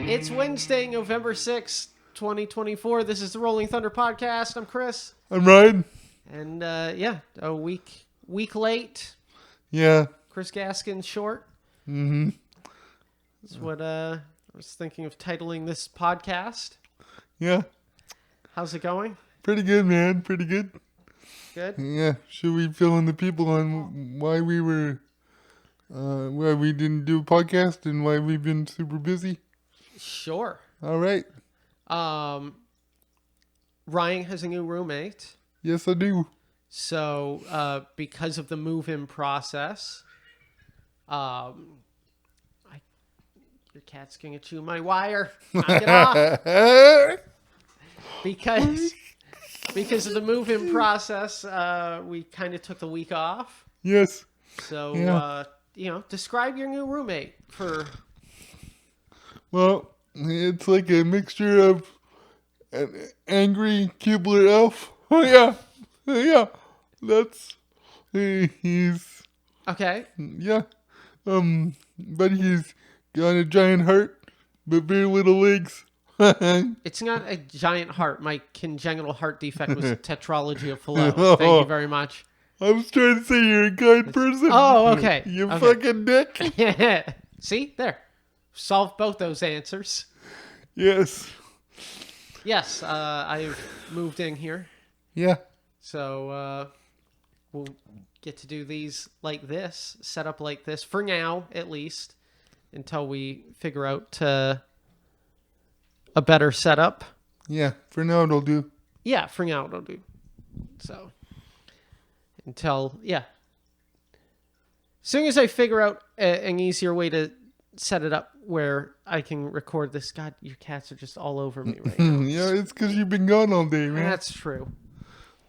It's Wednesday, November 6th, 2024. This is the Rolling Thunder Podcast. I'm Chris. I'm Ryan. And a week late. Yeah. Chris Gaskin short. Mm-hmm. That's what I was thinking of titling this podcast. Yeah. How's it going? Pretty good, man. Pretty good. Good? Yeah. Should we fill in the people on why we didn't do a podcast and why we've been super busy? Sure. All right. Ryan has a new roommate. Yes, I do. So, because of the move-in process, your cat's going to chew my wire. Knock it off. Because of the move-in process, we kind of took the week off. Yes. So, yeah. Describe your new roommate for... Well, it's like a mixture of an angry Keebler elf. Oh, yeah. Yeah. He's... Okay. Yeah. But he's got a giant heart, but very little legs. It's not a giant heart. My congenital heart defect was tetralogy of Fallot. Thank you very much. I was trying to say you're a kind person. Oh, okay. You okay. fucking dick. Yeah. See? There. Solved both those answers. Yes. Yes, I've moved in here. Yeah. So, we'll get to do these like this, set up like this, for now, at least, until we figure out a better setup. Yeah, for now it'll do. Yeah, for now it'll do. So, until, yeah. As soon as I figure out an easier way to set it up where I can record this. God, your cats are just all over me right now. Yeah, it's because you've been gone all day, man. That's true.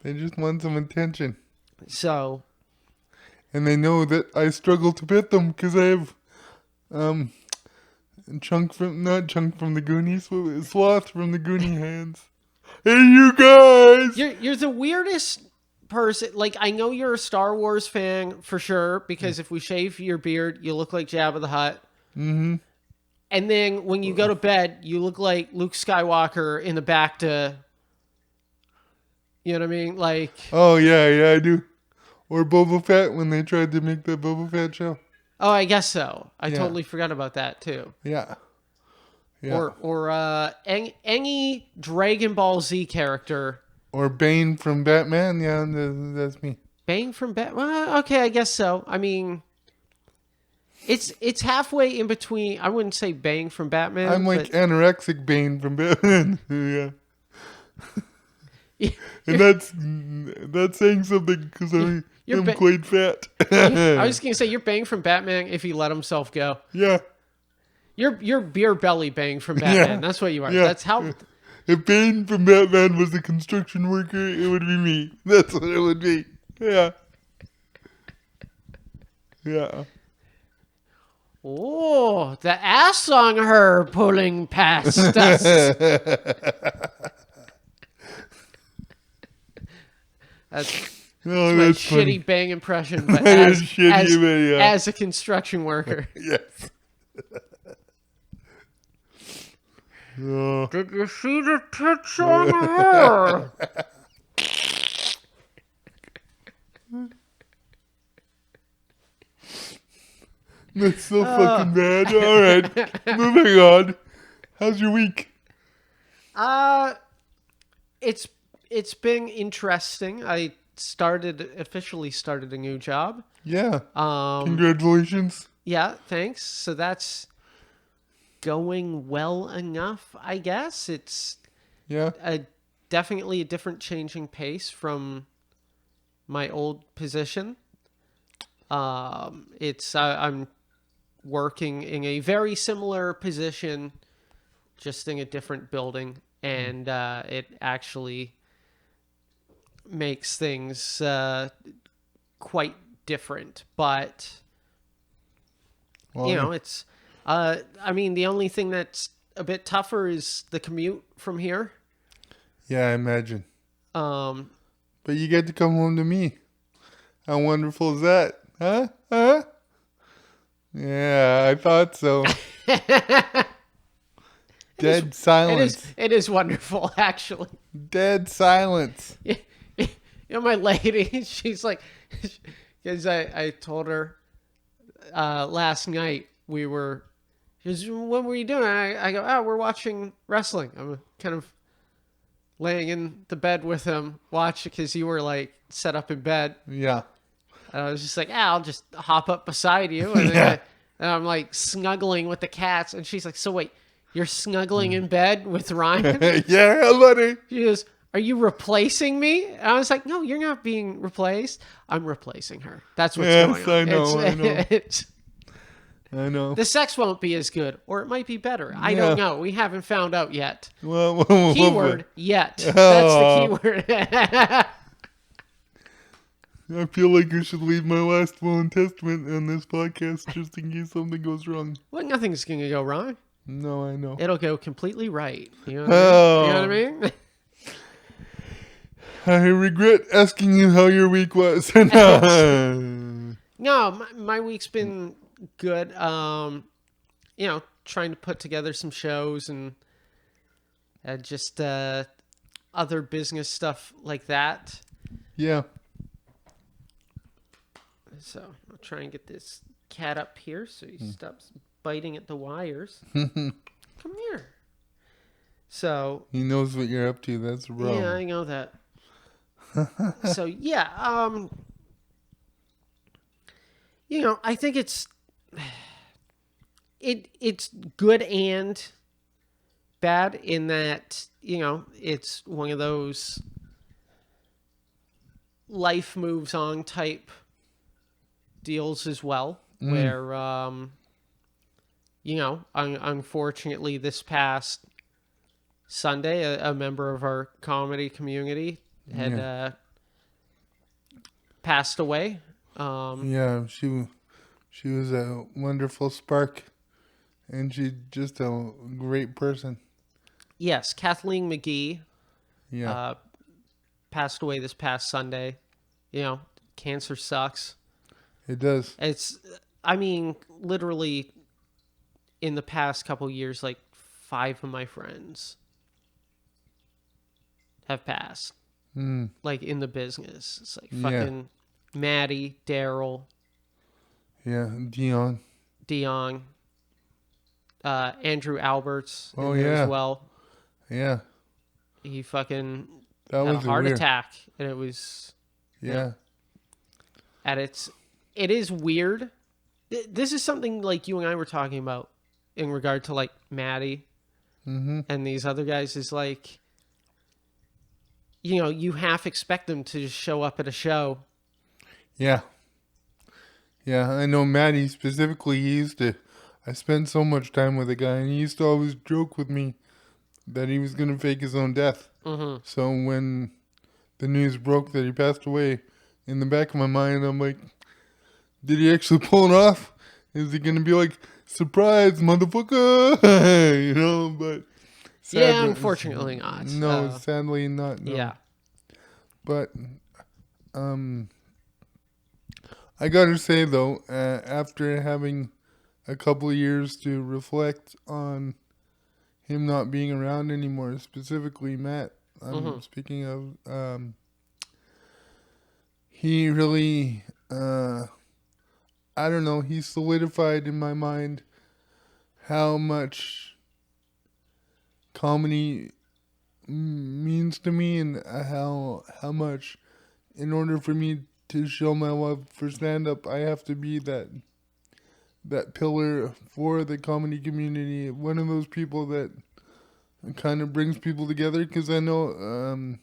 They just want some attention. So. And they know that I struggle to pet them because I have not Chunk from the Goonies, Sloth from the Goonie hands. Hey, you guys! You're the weirdest person. Like, I know you're a Star Wars fan for sure, because if we shave your beard, you look like Jabba the Hutt. Mm-hmm. And then when you go to bed, you look like Luke Skywalker in the back to... You know what I mean? Like... Oh, yeah, I do. Or Boba Fett when they tried to make the Boba Fett show. Oh, I guess so. I totally forgot about that, too. Yeah. Or any Dragon Ball Z character. Or Bane from Batman. Yeah, that's me. Bane from Batman? Well, okay, I guess so. I mean... It's halfway in between. I wouldn't say Bane from Batman. I'm like anorexic Bane from Batman. Yeah. And that's saying something because I'm quite fat. I was going to say you're Bane from Batman if he let himself go. Yeah. You're beer belly Bane from Batman. Yeah. That's what you are. Yeah. That's how. If Bane from Batman was a construction worker, it would be me. That's what it would be. Yeah. Yeah. Oh, the ass on her pulling past us. That's my shitty Bang impression, but as a construction worker. Yes. Oh. Did you see the tits on her? That's so fucking bad. All right, moving on. How's your week? It's been interesting. I officially started a new job. Yeah. Congratulations. Yeah, thanks. So that's going well enough, I guess. It's definitely a different changing pace from my old position. I'm working in a very similar position, just in a different building, and it actually makes things quite different. But it's I mean, the only thing that's a bit tougher is the commute from here. Yeah, I imagine. But you get to come home to me. How wonderful is that? Huh? Yeah, I thought so. Dead silence. It is wonderful, actually. Dead silence. You know, my lady, she's like, because I told her last night she goes, what were you doing? I go, oh, we're watching wrestling. I'm kind of laying in the bed with him, watch, because you were like set up in bed. Yeah. And I was just like, I'll just hop up beside you. And, Yeah. and I'm like snuggling with the cats. And she's like, so wait, you're snuggling in bed with Ryan? Yeah, buddy. She goes, are you replacing me? And I was like, no, you're not being replaced. I'm replacing her. That's what's Yes, going on. I know, I know. I know. The sex won't be as good, or it might be better. I Yeah. don't know. We haven't found out yet. Well, Keyword, yet. Oh. That's the keyword. I feel like I should leave my last will and testament on this podcast just in case something goes wrong. Well, nothing's going to go wrong. No, I know. It'll go completely right. You know what I mean? You know what I mean? I regret asking you how your week was. No. No, my week's been good. You know, trying to put together some shows and just other business stuff like that. Yeah. So I'll try and get this cat up here so he stops biting at the wires. Come here. So He knows what you're up to. That's the problem. yeah, I know that. So yeah, you know, I think it's good and bad in that, you know, it's one of those life moves on type deals as well, where you know, unfortunately this past Sunday a member of our comedy community had passed away. Yeah, she was a wonderful spark, and she's just a great person. Yes, Kathleen McGee Yeah. passed away this past Sunday. You know, cancer sucks. It does. It's, I mean, literally in the past couple years, like 5 of my friends have passed. Like in the business. It's like fucking Maddie, Daryl, Yeah, Dion. Andrew Alberts in Oh, there yeah. as well. Yeah. He fucking That had was a heart weird. attack, and it was Yeah. it is weird. This is something like you and I were talking about in regard to like Maddie and these other guys is like, you know, you half expect them to just show up at a show. Yeah. Yeah, I know Maddie specifically, I spent so much time with a guy, and he used to always joke with me that he was going to fake his own death. So when the news broke that he passed away, in the back of my mind, I'm like, did he actually pull it off? Is he going to be like, surprise, motherfucker? You know, but... Yeah, unfortunately not. No, sadly not. No. Yeah. But, I gotta say though, after having a couple of years to reflect on him not being around anymore, specifically Matt, I'm speaking of, he really, I don't know, he solidified in my mind how much comedy means to me, and how much, in order for me to show my love for stand-up, I have to be that pillar for the comedy community, one of those people that kind of brings people together, because I know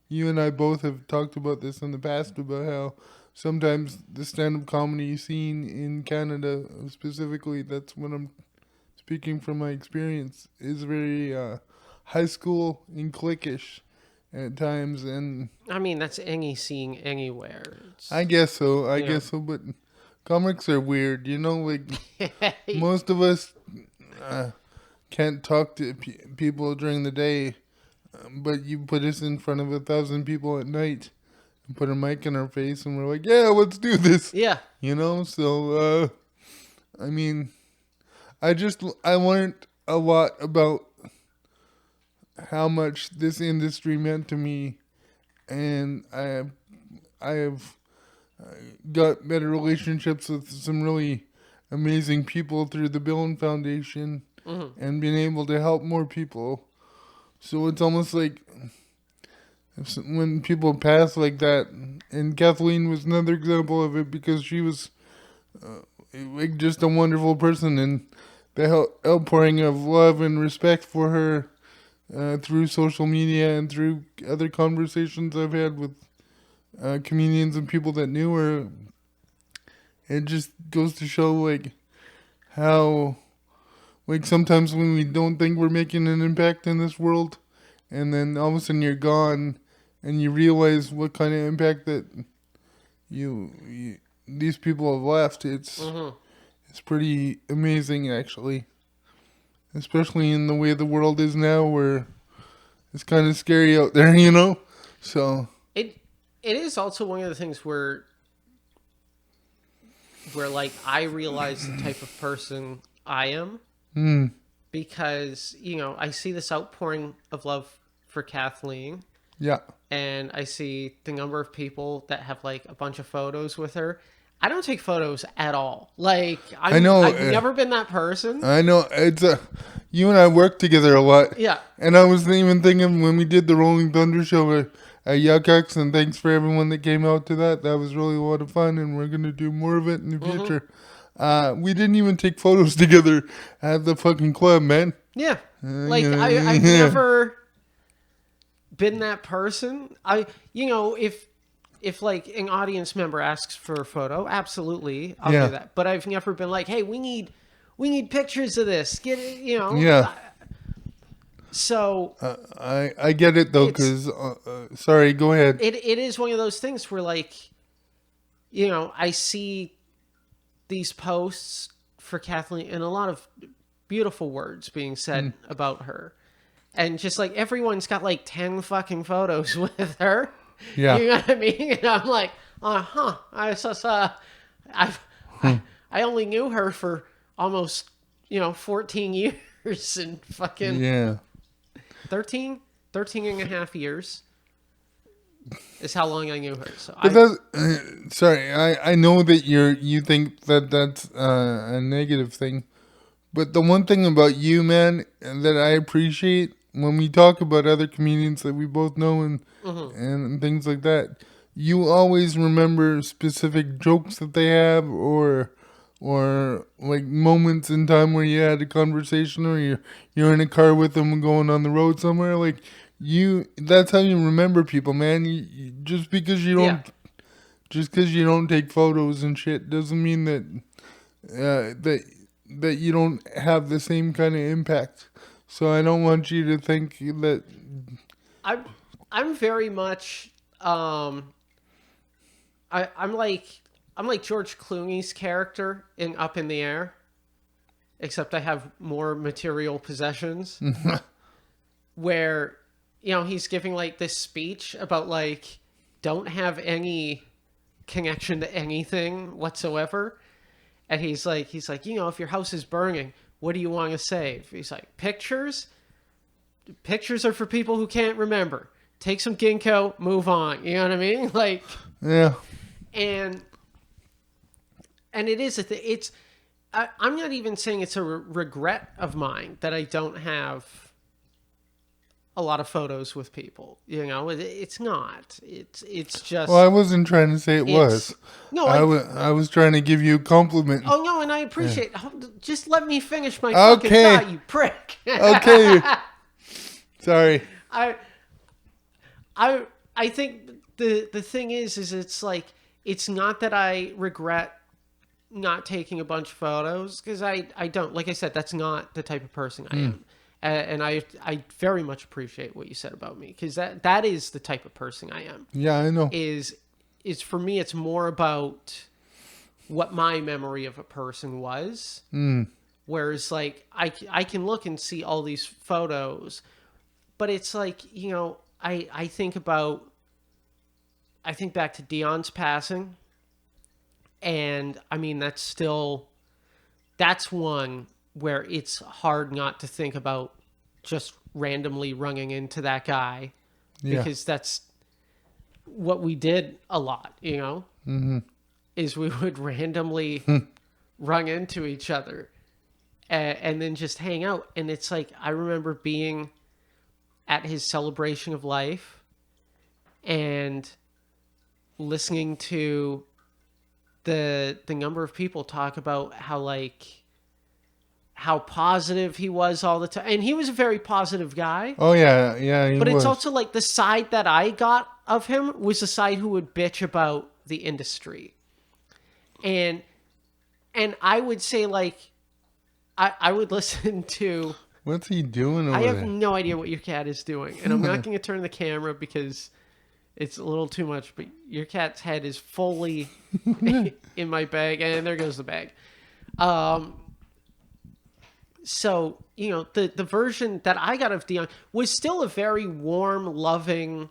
you and I both have talked about this in the past, about how sometimes the stand-up comedy scene in Canada specifically, that's what I'm speaking from my experience, is very high school and cliquish at times, and I mean, that's any scene anywhere. I guess so. I Yeah. guess so. But comics are weird, you know. Like most of us can't talk to people during the day, but you put us in front of 1,000 people at night and put a mic in our face, and we're like, "Yeah, let's do this." Yeah. You know. So I mean, I learned a lot about how much this industry meant to me, and I have got better relationships with some really amazing people through the Bill and Foundation, and been able to help more people. So it's almost like when people pass like that, and Kathleen was another example of it because she was like just a wonderful person, and the outpouring of love and respect for her through social media and through other conversations I've had with comedians and people that knew her. It just goes to show like how like sometimes when we don't think we're making an impact in this world, and then all of a sudden you're gone, and you realize what kind of impact that you these people have left. It's pretty amazing actually, especially in the way the world is now, where it's kind of scary out there, you know. So it is also one of the things where like I realize the type of person I am because I see this outpouring of love for Kathleen, yeah, and I see the number of people that have like a bunch of photos with her. I don't take photos at all. Like I know I've never been that person. I know it's you and I work together a lot. Yeah. And I was even thinking when we did the Rolling Thunder show at Yuck X, and thanks for everyone that came out to that. That was really a lot of fun, and we're gonna do more of it in the future. We didn't even take photos together at the fucking club, man. Yeah. I've never been that person. If like an audience member asks for a photo, absolutely I'll do that. But I've never been like, hey, we need pictures of this. Get it, Yeah. So I get it though, because sorry, go ahead. It is one of those things where like, I see these posts for Kathleen and a lot of beautiful words being said about her, and just like everyone's got like 10 fucking photos with her. Yeah. You know what I mean? And I'm like, I only knew her for almost 14 years and fucking 13 and a half years is how long I knew her. So sorry, I know that you think that that's a negative thing, but the one thing about you, man, that I appreciate when we talk about other comedians that we both know and things like that, you always remember specific jokes that they have, or like moments in time where you had a conversation, or you're in a car with them going on the road somewhere. Like that's how you remember people, man. Just because you don't take photos and shit doesn't mean that that you don't have the same kind of impact. So I don't want you to think that I'm very much I'm like George Clooney's character in Up in the Air, except I have more material possessions. Where he's giving like this speech about like don't have any connection to anything whatsoever, and he's like if your house is burning, what do you want to save? He's like, pictures are for people who can't remember. Take some ginkgo, move on. You know what I mean? Like, yeah. And it is I'm not even saying it's a regret of mine that I don't have a lot of photos with people. It's not. It's just. Well, I wasn't trying to say it was. No, I was trying to give you a compliment. Oh no, and I appreciate. Just let me finish my fucking thought, you prick. Okay. Sorry. I think the thing is it's like, it's not that I regret not taking a bunch of photos, because I don't. Like I said, that's not the type of person I am. And I very much appreciate what you said about me, because that is the type of person I am. Yeah, I know. Is for me, it's more about what my memory of a person was. Whereas like I can look and see all these photos, but it's like, I think back to Dion's passing, and I mean that's still that's one where it's hard not to think about just randomly running into that guy, Yeah. because that's what we did a lot, Mm-hmm. is we would randomly run into each other and then just hang out. And it's like, I remember being at his celebration of life and listening to the number of people talk about how positive he was all the time. And he was a very positive guy. Oh yeah, yeah. He But it's was. also like the side that I got of him was the side who would bitch about the industry. And I would say, like, I would listen to... What's he doing over I have there? no idea what your cat is doing. And I'm not going to turn the camera because it's a little too much. But your cat's head is fully in my bag. And there goes the bag. So, the version that I got of Dion was still a very warm, loving,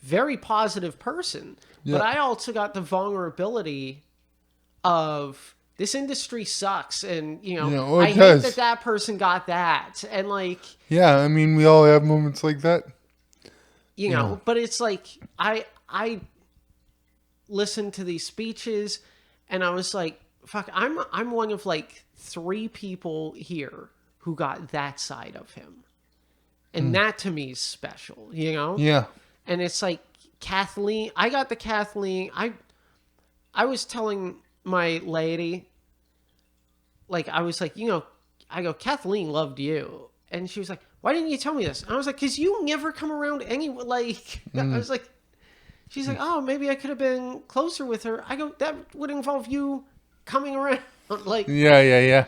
very positive person. Yeah. But I also got the vulnerability of, this industry sucks. And, oh, I it hate does. that person got that. And, like, Yeah, I mean, we all have moments like that. but it's like, I listened to these speeches and I was like, fuck, I'm one of like 3 people here who got that side of him. And that to me is special, Yeah. And it's like Kathleen, I got the Kathleen, I was telling my lady, like, I was like, I go, Kathleen loved you. And she was like, why didn't you tell me this? And I was like, because you never come around anyway. Like, I was like, she's like, oh, maybe I could have been closer with her. I go, that would involve you coming around. Like, Yeah.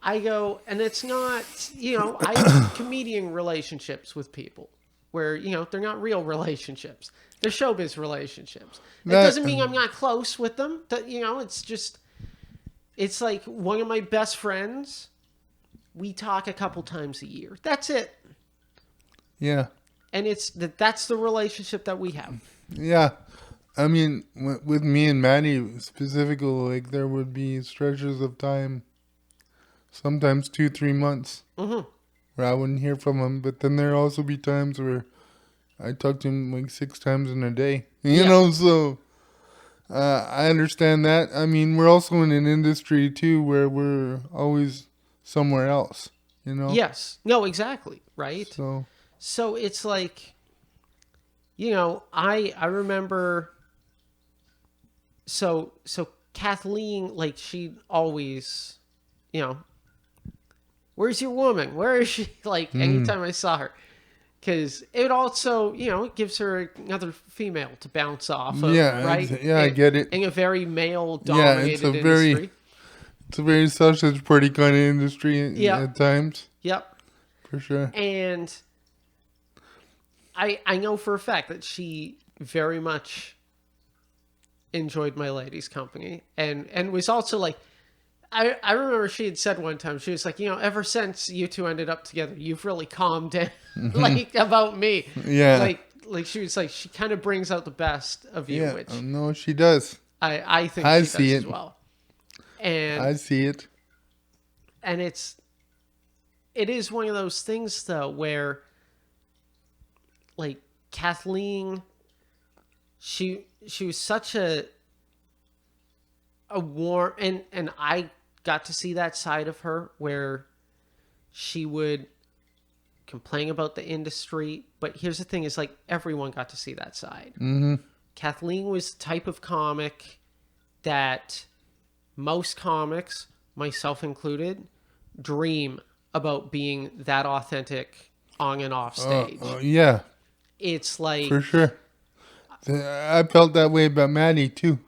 I go, and it's not, I have comedian relationships with people where, they're not real relationships. They're showbiz relationships. That doesn't mean I'm not close with them. It's just, it's like one of my best friends. We talk a couple times a year. That's it. Yeah. And that's the relationship that we have. Yeah. I mean, with me and Maddie specifically, like, there would be stretches of time, sometimes 2-3 months, where I wouldn't hear from him. But then there'd also be times where I talk to him like 6 times in a day. So I understand that. I mean, we're also in an industry, too, where we're always somewhere else, Yes. No, exactly. Right. So it's like, I remember. So Kathleen, like, she always, where's your woman? Where is she? Like, anytime I saw her, because it also, it gives her another female to bounce off of, right? I get it. In a very male-dominated industry. It's a very sausage party kind of industry at times. Yep. For sure. And I know for a fact that she very much enjoyed my lady's company and was also like, I remember she had said one time, she was like, ever since you two ended up together, you've really calmed down, like, about me. Yeah. Like she was like, she kind of brings out the best of you, which no, she does. I think I she see does it as well. And I see it. And it is one of those things, though, where, like, Kathleen, she was such a warm, and I got to see that side of her where she would complain about the industry. But here's the thing, is like, everyone got to see that side. Mm-hmm. Kathleen was the type of comic that most comics, myself included, dream about being that authentic on and off stage. Yeah. It's like... For sure. I felt that way about Maddie, too.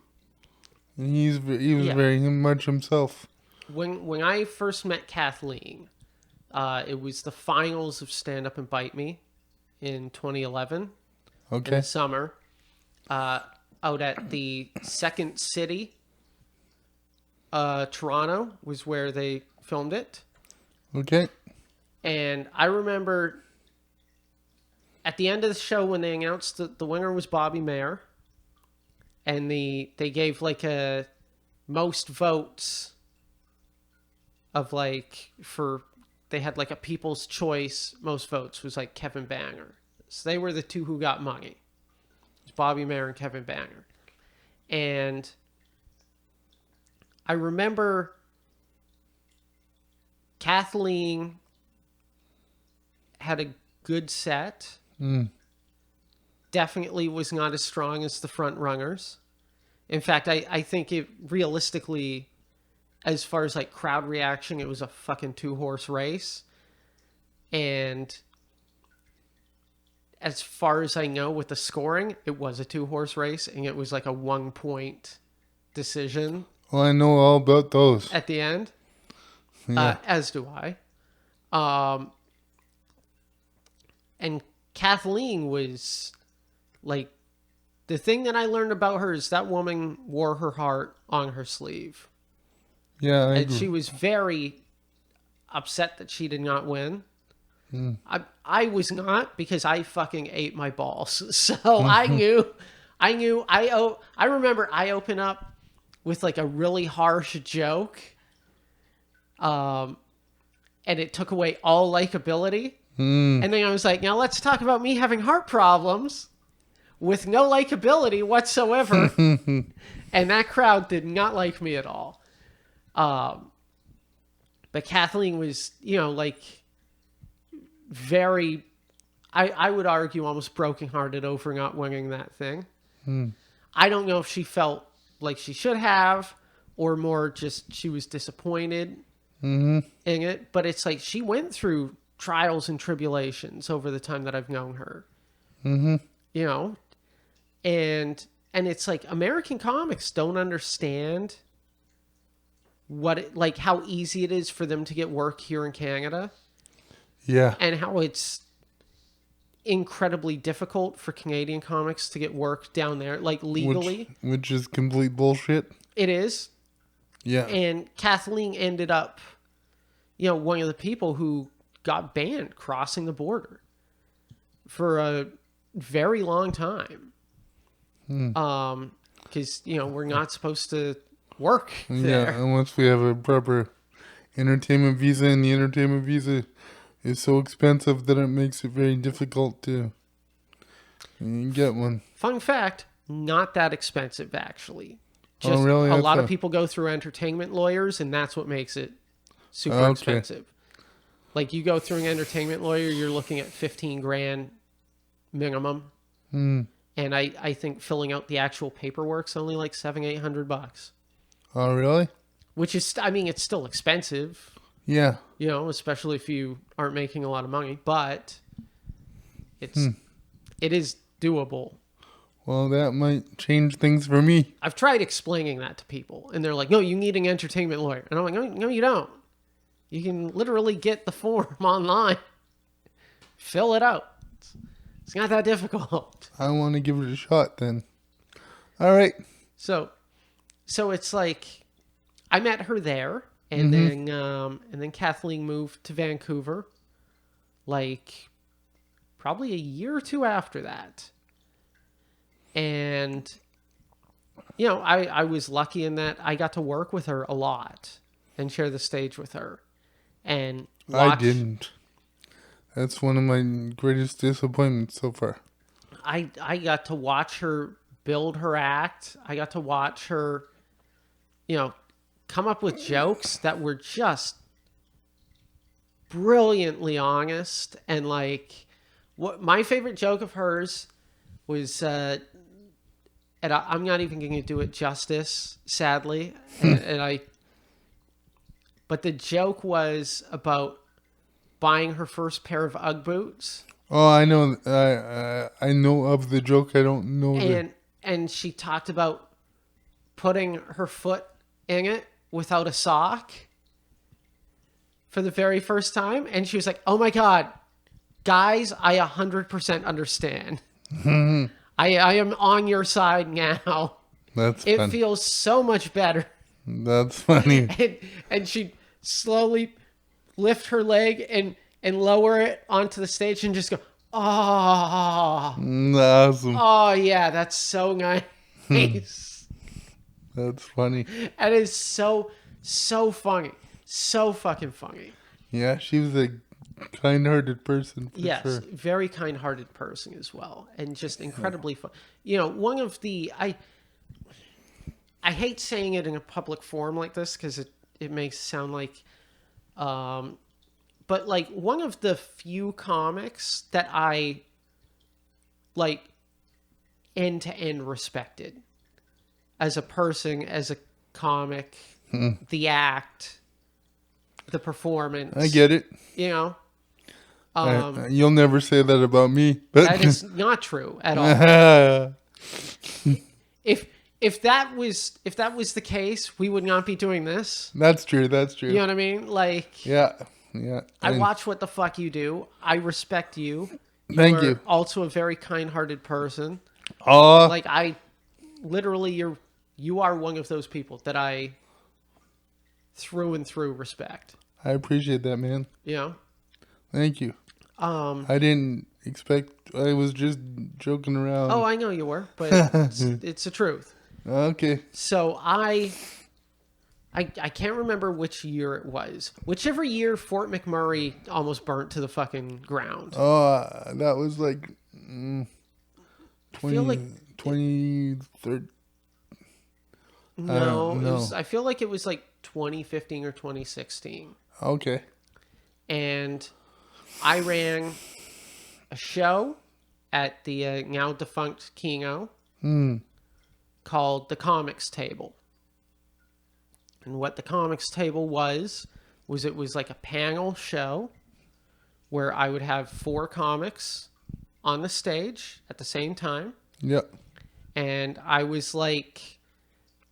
He was very much himself. When I first met Kathleen, it was the finals of Stand Up and Bite Me in 2011. Okay. In the summer. Out at the Second City. Toronto was where they filmed it. Okay. And I remember at the end of the show when they announced that the winner was Bobby Mayer, and they gave like a most votes of like they had like a People's Choice most votes was like Kevin Banger. So they were the two who got money. It's Bobby Mayer and Kevin Banger. And I remember Kathleen had a good set. Definitely was not as strong as the front runners. In fact, I think it realistically, as far as like crowd reaction, it was a fucking 2-horse race. And as far as I know with the scoring, it was a 2-horse race and it was like a 1-point decision. Well, I know all about those. At the end. Yeah. As do I. And Kathleen was like, the thing that I learned about her is that woman wore her heart on her sleeve. Yeah, I And agree. she was very upset that she did not win. I was not, because I fucking ate my balls. So I remember I opened up with like a really harsh joke. And it took away all likability. And then I was like, now let's talk about me having heart problems with no likability whatsoever. And that crowd did not like me at all. But Kathleen was, like very, I would argue almost brokenhearted over not winning that thing. I don't know if she felt like she should have, or more just she was disappointed in it. But it's like she went through trials and tribulations over the time that I've known her. And it's like American comics don't understand how easy it is for them to get work here in Canada. Yeah. And how it's incredibly difficult for Canadian comics to get work down there, like legally. Which is complete bullshit. It is. Yeah. And Kathleen ended up, one of the people who got banned crossing the border for a very long time. Because, we're not supposed to work there. Yeah, unless we have a proper entertainment visa, and the entertainment visa is so expensive that it makes it very difficult to get one. Fun fact, not that expensive, actually. Oh, really? A lot of people go through entertainment lawyers, and that's what makes it super expensive. Like, you go through an entertainment lawyer, you're looking at $15,000 minimum. And I think filling out the actual paperwork's only like $700-800. Oh, really? Which is, it's still expensive. Yeah. Especially if you aren't making a lot of money, but it is doable. Well, that might change things for me. I've tried explaining that to people, and they're like, no, you need an entertainment lawyer. And I'm like, no, you don't. You can literally get the form online. Fill it out. It's not that difficult. I want to give it a shot then. All right. So it's like, I met her there, and then Kathleen moved to Vancouver, like probably a year or two after that. And I was lucky in that I got to work with her a lot and share the stage with her. And I didn't. That's one of my greatest disappointments so far. I got to watch her build her act. I got to watch her, come up with jokes that were just brilliantly honest. And like, what my favorite joke of hers was, and I'm not even going to do it justice, sadly. But the joke was about buying her first pair of Ugg boots. Oh, I know. I know of the joke. I don't know. And she talked about putting her foot in it without a sock for the very first time. And she was like, oh my God, guys, I 100% understand. I am on your side now. That's it fun. Feels so much better. That's funny. And she'd slowly lift her leg and lower it onto the stage and just go, oh. Awesome. Oh, yeah, that's so nice. That's funny. That is so funny. So fucking funny. Yeah, she was a kind-hearted person for Yes, sure. very kind-hearted person as well, and just incredibly fun. You know, one of the I hate saying it in a public forum like this because it makes it sound like, but like one of the few comics that I like end to end respected as a person, as a comic, the act, the performance. I get it. You know, You'll never say that about me, but that is not true at all. If that was the case, we would not be doing this. That's true. That's true. You know what I mean? Like, Yeah. Yeah. I watch what the fuck you do. I respect you. Thank you. Also a very kind-hearted person. Oh, Like I literally you are one of those people that I through and through respect. I appreciate that, man. You know? Thank you. I didn't expect. I was just joking around. Oh, I know you were, but it's the truth. Okay. So I can't remember which year it was. Whichever year Fort McMurray almost burnt to the fucking ground. Oh, that was like 2013. No, no. I feel like it was like 2015 or 2016. Okay. And I ran a show at the now defunct Kino called The Comics Table. And what The Comics Table was it was like a panel show where I would have 4 comics on the stage at the same time. Yep. And I was like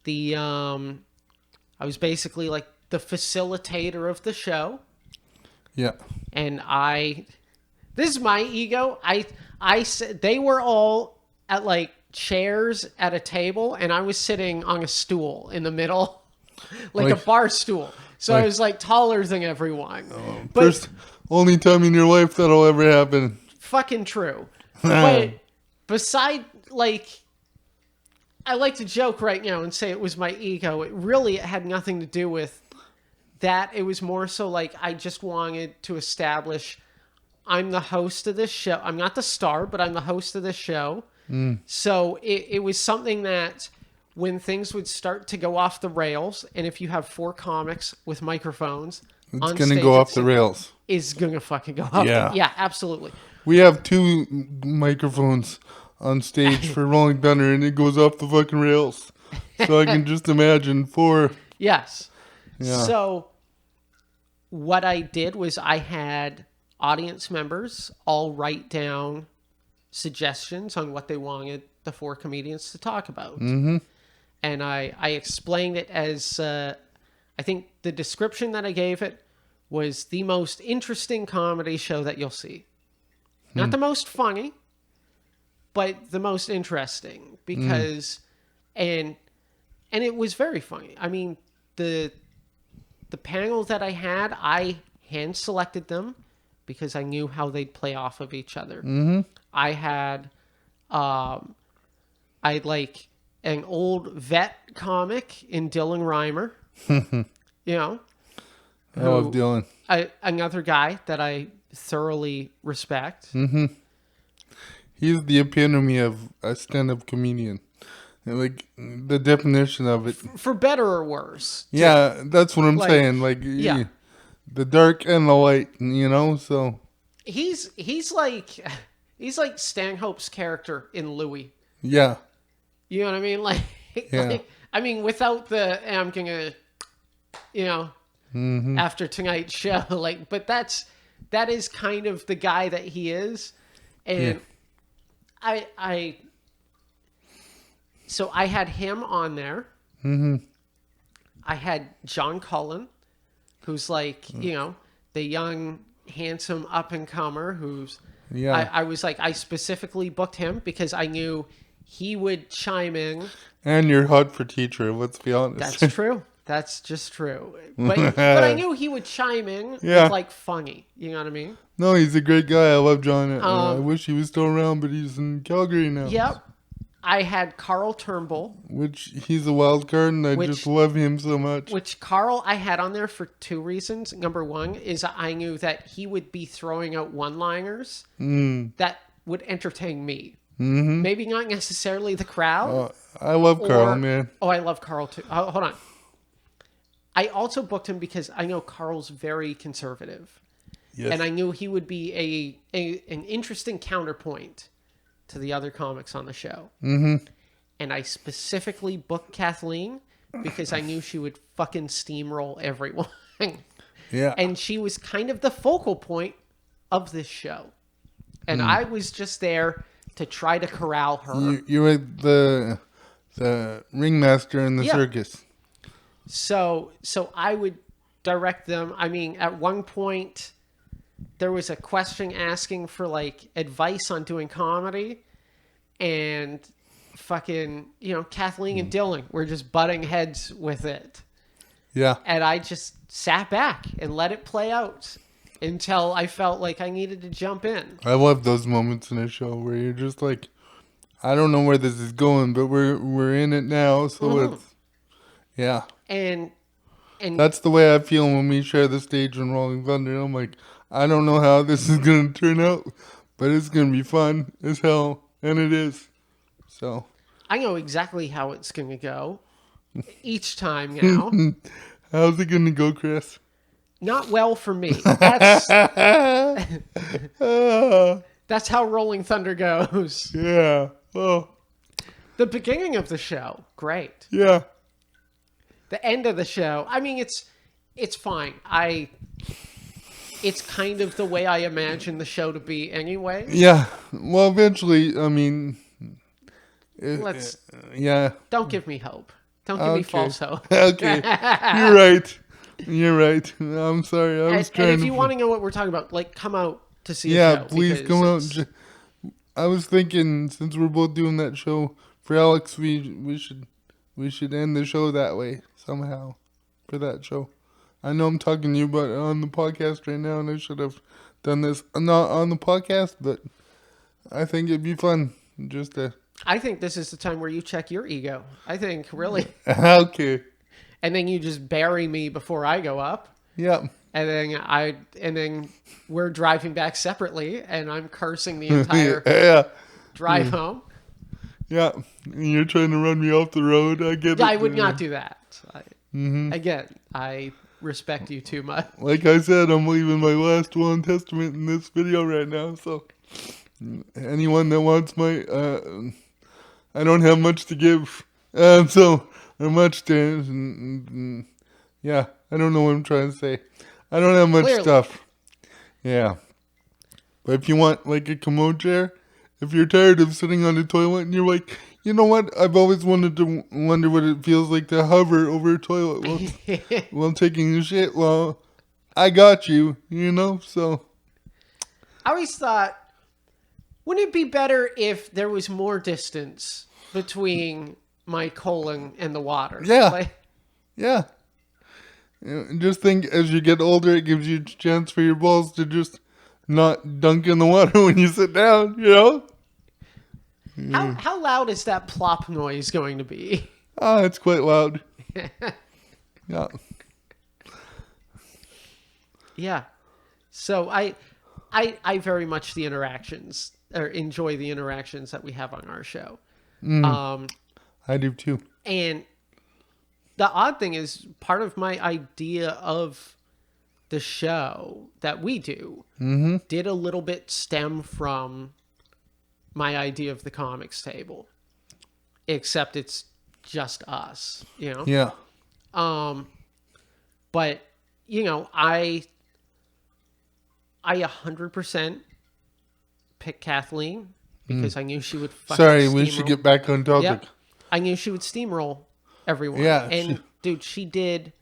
I was basically like the facilitator of the show. Yeah. And this is my ego. I said they were all at like chairs at a table, and I was sitting on a stool in the middle, like a bar stool. So I was like taller than everyone. But First, only time in your life that'll ever happen. fucking true. But beside, like, I like to joke right now and say it was my ego. It had nothing to do with that. It was more so like I just wanted to establish I'm the host of this show. I'm not the star, but I'm the host of this show. So it was something that when things would start to go off the rails, and if you have 4 comics with microphones, It's going to go off the rails. Is going to fucking go off. Yeah. Yeah, absolutely. We have 2 microphones on stage for Rolling Thunder, and it goes off the fucking rails. So I can just imagine 4. Yes. Yeah. So what I did was I had audience members all write down suggestions on what they wanted the 4 comedians to talk about. Mm-hmm. And I explained it as, I think the description that I gave it was the most interesting comedy show that you'll see. Not the most funny, but the most interesting because, and it was very funny. I mean, the panel that I had, I hand selected them because I knew how they'd play off of each other. Mm-hmm. I had like an old vet comic in Dylan Reimer, you know. I love Dylan. Another guy that I thoroughly respect. Mm-hmm. He's the epitome of a stand-up comedian. Like, the definition of it. For better or worse. Yeah, that's what I'm saying. Like, yeah. The dark and the light, you know, so. He's like Stanhope's character in Louis. Yeah. You know what I mean? Like, Yeah. I mean, without the, I'm going to, you know, after tonight's show, like, but that is kind of the guy that he is. And so I had him on there. Mm-hmm. I had John Cullen, who's like, you know, the young, handsome up-and-comer who's... Yeah. I was like, I specifically booked him because I knew he would chime in. And you're hot for teacher, let's be honest. That's true. That's just true. But I knew he would chime in with, like, funny. You know what I mean? No, he's a great guy. I love John. I wish he was still around, but he's in Calgary now. Yep. I had Carl Turnbull, Which he's a wild card, and I just love him so much. which Carl I had on there for two reasons. Number one is I knew that he would be throwing out one-liners that would entertain me. Mm-hmm. Maybe not necessarily the crowd. I love Carl, man. Oh, I love Carl too. Hold on. I also booked him because I know Carl's very conservative. Yes. And I knew he would be an interesting counterpoint to the other comics on the show. Mm-hmm. And I specifically booked Kathleen because I knew she would fucking steamroll everyone. Yeah. And she was kind of the focal point of this show. And I was just there to try to corral her. You were the ringmaster in the circus. So I would direct them. I mean, at one point, there was a question asking for like advice on doing comedy, and fucking, Kathleen and Dylan were just butting heads with it. Yeah. And I just sat back and let it play out until I felt like I needed to jump in. I love those moments in a show where you're just like, I don't know where this is going, but we're in it now, so it's yeah. And that's the way I feel when we share the stage in Rolling Thunder. I'm like, I don't know how this is gonna turn out, but it's gonna be fun as hell, and it is. So I know exactly how it's gonna go each time now. How's it gonna go, Chris? Not well for me. That's how Rolling Thunder goes. Yeah. Oh. The beginning of the show, great. Yeah. The end of the show, I mean, it's fine. It's kind of the way I imagine the show to be anyway. Yeah. Well, eventually, I mean, yeah. Don't give me hope. Don't give me false hope. Okay. You're right. You're right. I'm sorry. I was trying. And if you want to know what we're talking about, like, come out to see. Yeah, a show please come out. I was thinking, since we're both doing that show for Alex, we should end the show that way somehow for that show. I know I'm talking to you, but on the podcast right now, and I should have done this not on the podcast, but I think it'd be fun just to. I think this is the time where you check your ego. I think really. Okay. And then you just bury me before I go up. Yep. And then we're driving back separately, and I'm cursing the entire drive home. Yeah, and you're trying to run me off the road. I get it. I would not do that. Again, I respect you too much. Like I said, I'm leaving my last will and testament in this video right now. So anyone that wants my, I don't have much to give. So much to, yeah, I don't know what I'm trying to say. I don't have much stuff. Yeah. But if you want like a commode chair, if you're tired of sitting on the toilet and you're like, you know what? I've always wanted to wonder what it feels like to hover over a toilet while taking a shit. Well, I got you, so. I always thought, wouldn't it be better if there was more distance between my colon and the water? Yeah. Yeah. Just think, as you get older, it gives you a chance for your balls to just not dunk in the water when you sit down, How loud is that plop noise going to be? Oh, it's quite loud. Yeah. Yeah. So I very much enjoy the interactions that we have on our show. I do too. And the odd thing is, part of my idea of the show that we do did a little bit stem from my idea of the comics table, except it's just us, Yeah. But I 100% picked Kathleen because I knew she would fucking Sorry, we should get back on topic. Yep. I knew she would steamroll everyone. Yeah. And dude, she did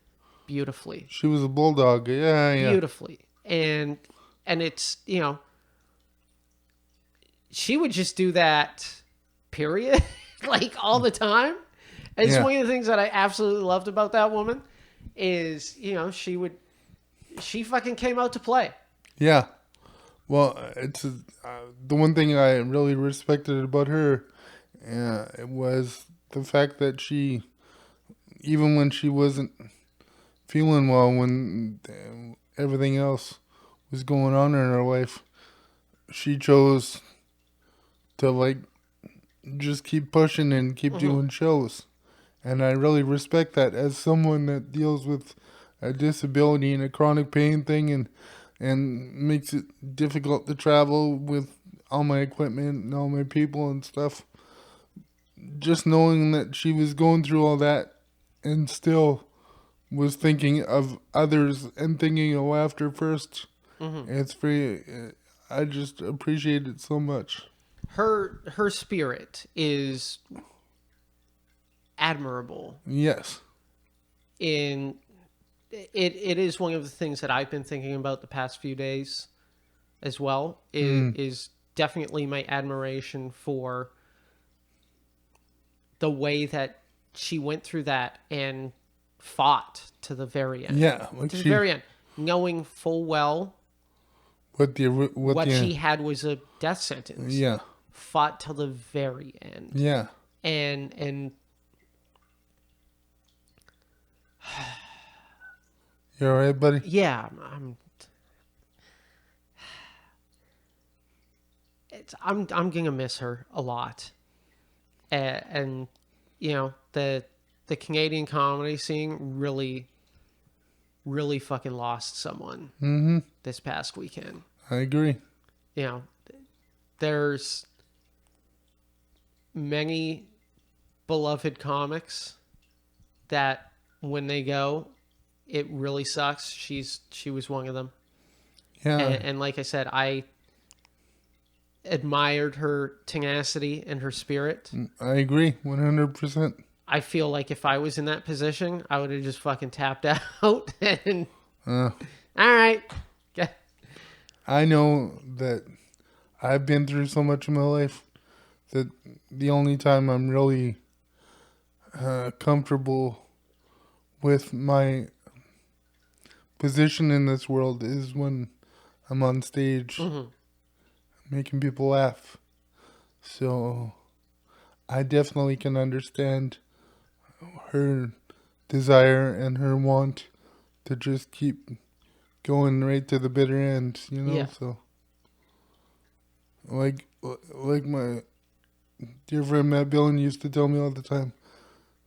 beautifully. She was a bulldog. Yeah. Beautifully. And it's, she would just do that, period, like all the time. And it's one of the things that I absolutely loved about that woman is, she fucking came out to play. Yeah. Well, it's the one thing I really respected about her it was the fact that she, even when she wasn't feeling well, when everything else was going on in her life, she chose to like just keep pushing and keep doing shows. And I really respect that as someone that deals with a disability and a chronic pain thing, and makes it difficult to travel with all my equipment and all my people and stuff. Just knowing that she was going through all that and still was thinking of others and thinking of laughter first. It's very, I just appreciate it so much. Her spirit is admirable. Yes. In it is one of the things that I've been thinking about the past few days as well. Is definitely my admiration for the way that she went through that and fought to the very end. Yeah, like To the very end, knowing full well what she had was a death sentence. Yeah. Fought till the very end. Yeah. And You all right, buddy? yeah, I'm gonna miss her a lot. And you know, the Canadian comedy scene really fucking lost someone this past weekend. I agree. You know, there's many beloved comics that when they go, it really sucks. She was one of them. Yeah. And like I said, I admired her tenacity and her spirit. I agree 100%. I feel like if I was in that position, I would have just fucking tapped out and all right. I know that I've been through so much in my life that the only time I'm really comfortable with my position in this world is when I'm on stage making people laugh. So I definitely can understand her desire and her want to just keep going right to the bitter end, you know? Yeah. So like my dear friend Matt Dillon used to tell me all the time,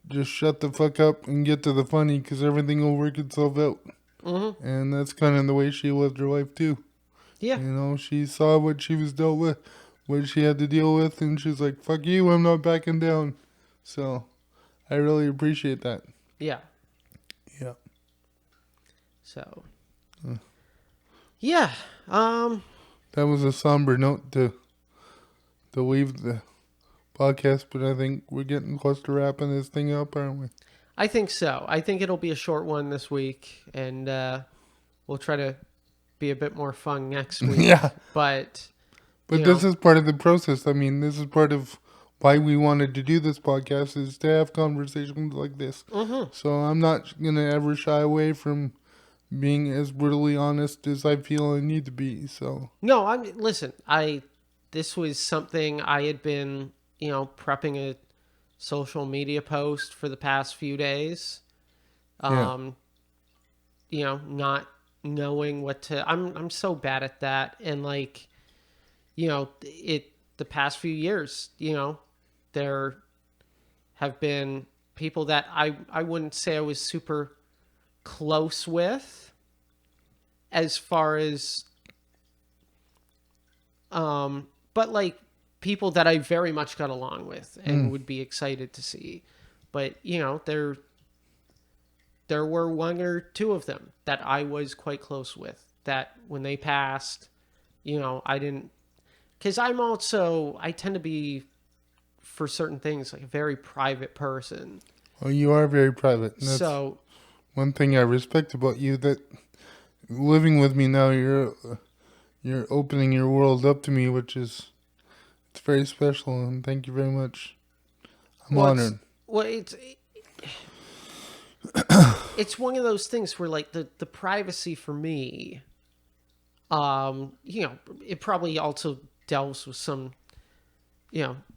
just shut the fuck up and get to the funny, because everything will work itself out. And that's kind of the way she lived her life too. Yeah. You know, she saw what she was dealt with, what she had to deal with, and she's like, fuck you, I'm not backing down. So I really appreciate that. Yeah. Yeah. So yeah. That was a somber note to leave the podcast, but I think we're getting close to wrapping this thing up, aren't we? I think so. I think it'll be a short one this week, and we'll try to be a bit more fun next week. Yeah. But this is part of the process. I mean, this is part of why we wanted to do this podcast, is to have conversations like this. So I'm not going to ever shy away from being as brutally honest as I feel I need to be. So no, listen. This was something I had been, prepping a social media post for the past few days. Not knowing what to. I'm so bad at that, and the past few years, there have been people that I wouldn't say I was super close with, as far as but people that I very much got along with and would be excited to see. But there were one or two of them that I was quite close with, that when they passed, I didn't, because I tend to be, for certain things, like a very private person. Well, you are very private. And that's So one thing I respect about you, that living with me now, you're opening your world up to me, which is, it's very special, and thank you very much. I'm honored. It's one of those things where the privacy for me, it probably also delves with some,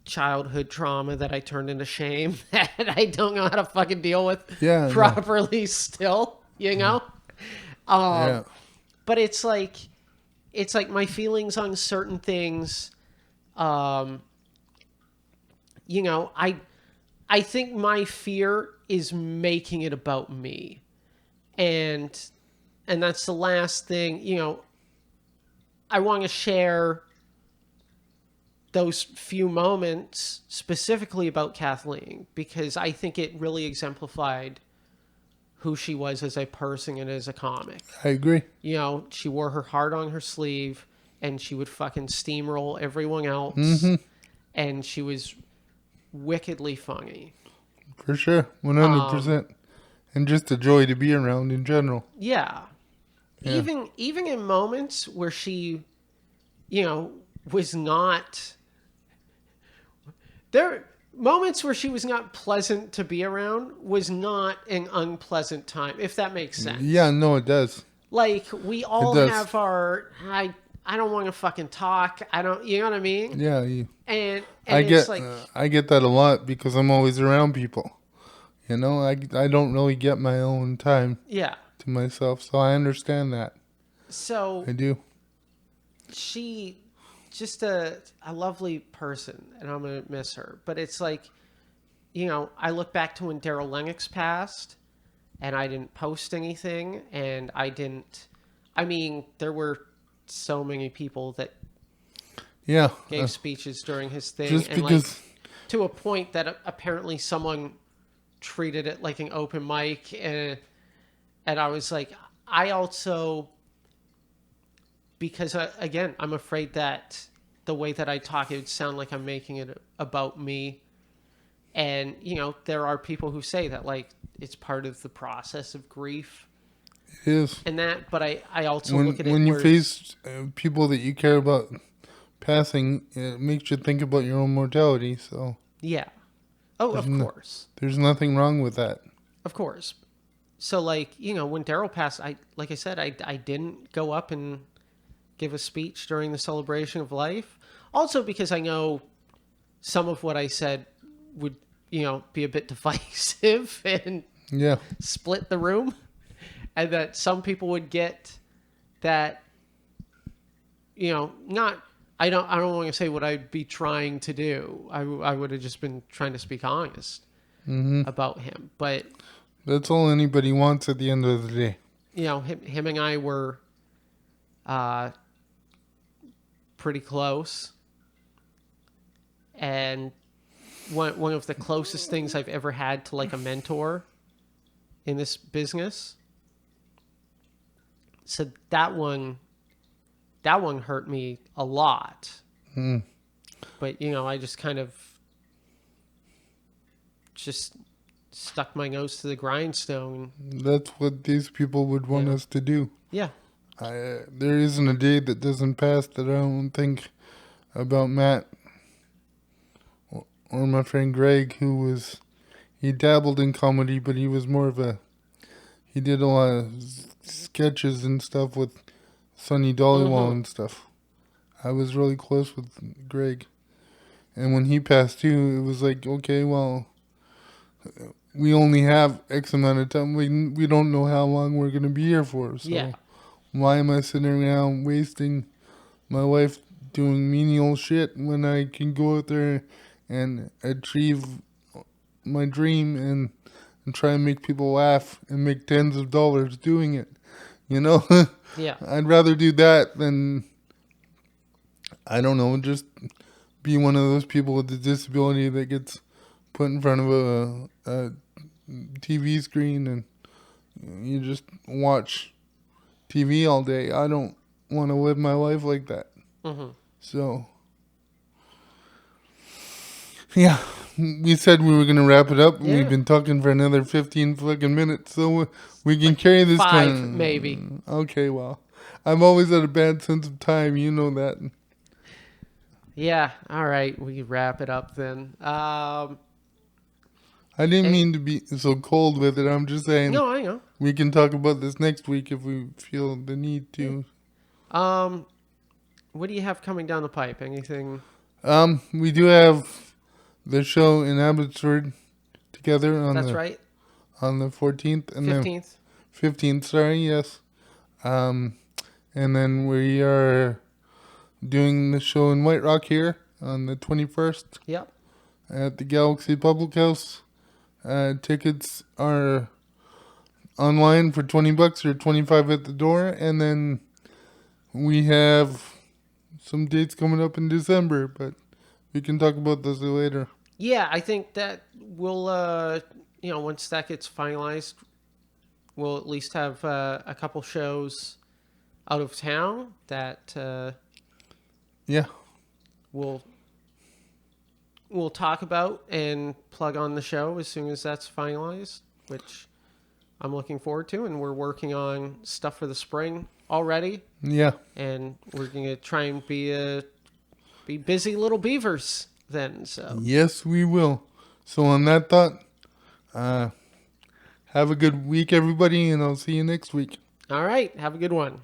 childhood trauma that I turned into shame that I don't know how to fucking deal with Yeah, properly still, yeah. But it's like my feelings on certain things, um, I think my fear is making it about me. And that's the last thing, I want to share those few moments specifically about Kathleen because I think it really exemplified who she was as a person and as a comic. I agree. She wore her heart on her sleeve and she would fucking steamroll everyone else. Mm-hmm. And she was wickedly funny. For sure. 100%. And just a joy to be around in general. Yeah. Yeah. Even in moments where she, was not... Moments where she was not pleasant to be around was not an unpleasant time, if that makes sense. Yeah, no, it does. Like, we all does. have our... I don't want to fucking talk. I don't... You know what I mean? Yeah. And I it's get like... I get that a lot because I'm always around people. I don't really get my own time Yeah. to myself, so I understand that. So... I do. She... Just a lovely person, and I'm going to miss her. But it's like, I look back to when Daryl Lennox passed, and I didn't post anything, and there were so many people that gave speeches during his thing. Just and because... to a point that apparently someone treated it like an open mic, and I was like, I also... Because, again, I'm afraid that the way that I talk, it would sound like I'm making it about me. And, there are people who say that, like, it's part of the process of grief. It is. And that, but I also look at it when you face people that you care about passing, it makes you think about your own mortality, so... Yeah. Oh, of course. There's nothing wrong with that. Of course. So, like, when Daryl passed, like I said, I didn't go up and give a speech during the celebration of life. Also because I know some of what I said would, be a bit divisive and split the room. And that some people would get that, not... I don't want to say what I'd be trying to do. I would have just been trying to speak honest about him. But... That's all anybody wants at the end of the day. Him and I were... pretty close, and one of the closest things I've ever had to like a mentor in this business. So that one hurt me a lot. But I just kind of just stuck my nose to the grindstone. That's what these people would want us to do. Yeah. There isn't a day that doesn't pass that I don't think about Matt or my friend Greg, he dabbled in comedy, but he was more of he did a lot of sketches and stuff with Sonny Dollywall and stuff. I was really close with Greg. And when he passed too, it was like, okay, well, we only have X amount of time. We don't know how long we're going to be here for. So why am I sitting around wasting my life doing menial shit when I can go out there and achieve my dream and try and make people laugh and make tens of dollars doing it? Yeah. I'd rather do that than, I don't know, just be one of those people with a disability that gets put in front of a TV screen and you just watch TV all day. I don't want to live my life like that. So, yeah, we said we were going to wrap it up. We've been talking for another 15 fucking minutes, so we can carry this 5, maybe. Okay, well, I've always had a bad sense of time. You know that. Yeah, all right, we wrap it up then. I didn't mean to be so cold with it. I'm just saying. No, I know. We can talk about this next week if we feel the need to. What do you have coming down the pipe? Anything? We do have the show in Abbotsford together on That's the right. on the 14th and then 15th. 15th. Sorry, yes. And then we are doing the show in White Rock here on the 21st Yep. at the Galaxy Public House. Tickets are online for $20 or $25 at the door, and then we have some dates coming up in December, but we can talk about those later. Yeah, I think that we'll, once that gets finalized, we'll at least have a couple shows out of town that Yeah. we'll talk about and plug on the show as soon as that's finalized, which I'm looking forward to. And we're working on stuff for the spring already, Yeah. and we're gonna try and be busy little beavers then. So Yes, we will. So on that thought, have a good week, everybody, and I'll see you next week. all right, have a good one.